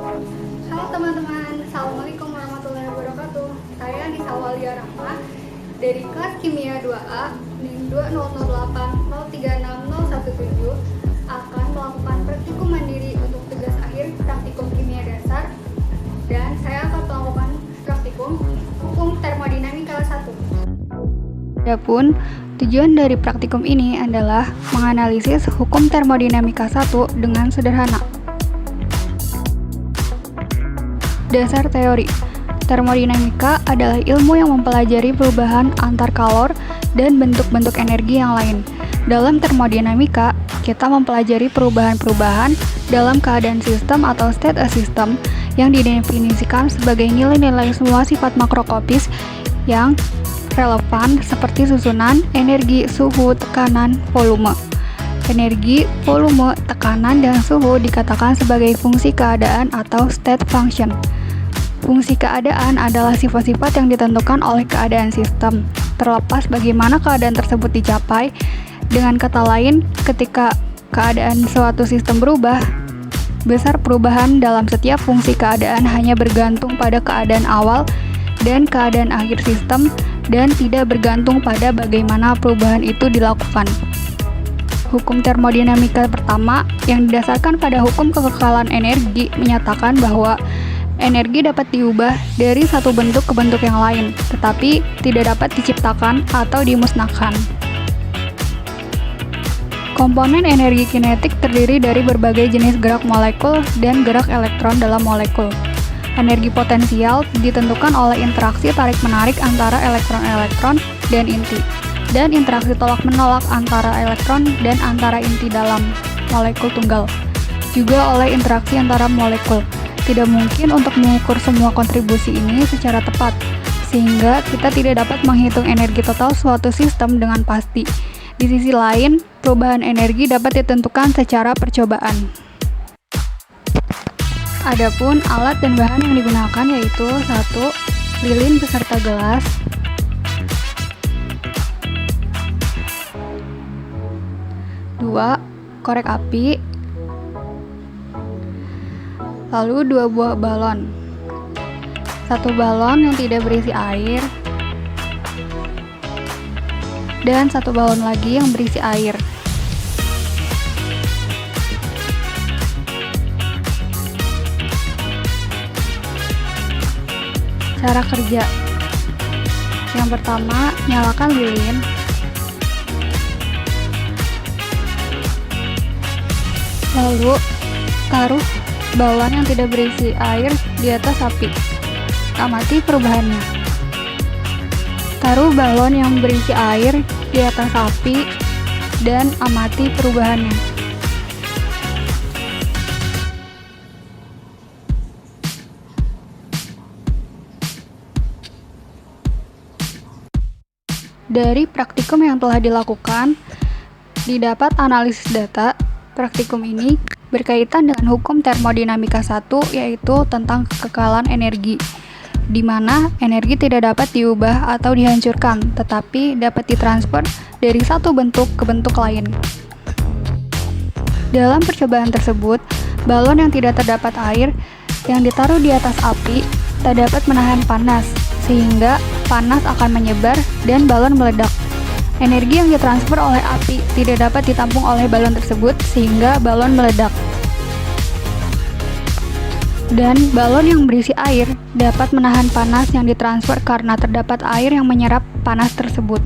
Halo teman-teman, Assalamualaikum warahmatullahi wabarakatuh. Saya Anissa Walia Rahma dari kelas Kimia 2A NIM 20080360117 akan melakukan praktikum mandiri untuk tugas akhir praktikum kimia dasar, dan saya akan melakukan praktikum hukum termodinamika 1. Adapun tujuan dari praktikum ini adalah menganalisis hukum termodinamika 1 dengan sederhana. Dasar teori. Termodinamika adalah ilmu yang mempelajari perubahan antar kalor dan bentuk-bentuk energi yang lain. Dalam termodinamika, kita mempelajari perubahan-perubahan dalam keadaan sistem atau state a system yang didefinisikan sebagai nilai-nilai semua sifat makroskopis yang relevan seperti susunan, energi, suhu, tekanan, volume. Energi, volume, tekanan, dan suhu dikatakan sebagai fungsi keadaan atau state function. Fungsi keadaan adalah sifat-sifat yang ditentukan oleh keadaan sistem, terlepas bagaimana keadaan tersebut dicapai. Dengan kata lain, ketika keadaan suatu sistem berubah, besar perubahan dalam setiap fungsi keadaan hanya bergantung pada keadaan awal dan keadaan akhir sistem, dan tidak bergantung pada bagaimana perubahan itu dilakukan. Hukum termodinamika pertama yang didasarkan pada hukum kekekalan energi menyatakan bahwa energi dapat diubah dari satu bentuk ke bentuk yang lain, tetapi tidak dapat diciptakan atau dimusnahkan. Komponen energi kinetik terdiri dari berbagai jenis gerak molekul dan gerak elektron dalam molekul. Energi potensial ditentukan oleh interaksi tarik-menarik antara elektron-elektron dan inti, dan interaksi tolak-menolak antara elektron dan antara inti dalam molekul tunggal, juga oleh interaksi antara molekul. Tidak mungkin untuk mengukur semua kontribusi ini secara tepat, sehingga kita tidak dapat menghitung energi total suatu sistem dengan pasti. Di sisi lain, perubahan energi dapat ditentukan secara percobaan. Adapun alat dan bahan yang digunakan yaitu 1. Lilin beserta gelas, 2. Korek api, lalu 2 buah balon, 1 balon yang tidak berisi air, dan 1 balon lagi yang berisi air. Cara kerja. Yang pertama, nyalakan lilin. Lalu taruh balon yang tidak berisi air di atas api. Amati perubahannya. Taruh balon yang berisi air di atas api dan amati perubahannya. Dari praktikum yang telah dilakukan, didapat analisis data. Praktikum ini berkaitan dengan hukum termodinamika 1, yaitu tentang kekekalan energi, di mana energi tidak dapat diubah atau dihancurkan, tetapi dapat ditransfer dari satu bentuk ke bentuk lain. Dalam percobaan tersebut, balon yang tidak terdapat air yang ditaruh di atas api tak dapat menahan panas, sehingga panas akan menyebar dan balon meledak. Energi yang ditransfer oleh api tidak dapat ditampung oleh balon tersebut, sehingga balon meledak. Dan balon yang berisi air dapat menahan panas yang ditransfer karena terdapat air yang menyerap panas tersebut.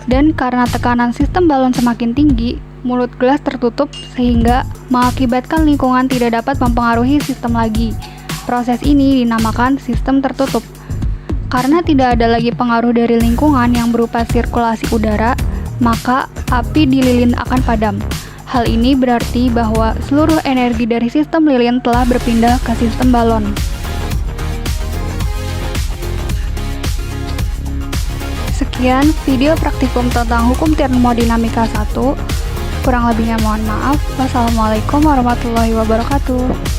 Dan karena tekanan sistem balon semakin tinggi, mulut gelas tertutup sehingga mengakibatkan lingkungan tidak dapat mempengaruhi sistem lagi. Proses ini dinamakan sistem tertutup. Karena tidak ada lagi pengaruh dari lingkungan yang berupa sirkulasi udara, maka api di lilin akan padam. Hal ini berarti bahwa seluruh energi dari sistem lilin telah berpindah ke sistem balon. Sekian video praktikum tentang hukum termodinamika 1. Kurang lebihnya mohon maaf. Wassalamualaikum warahmatullahi wabarakatuh.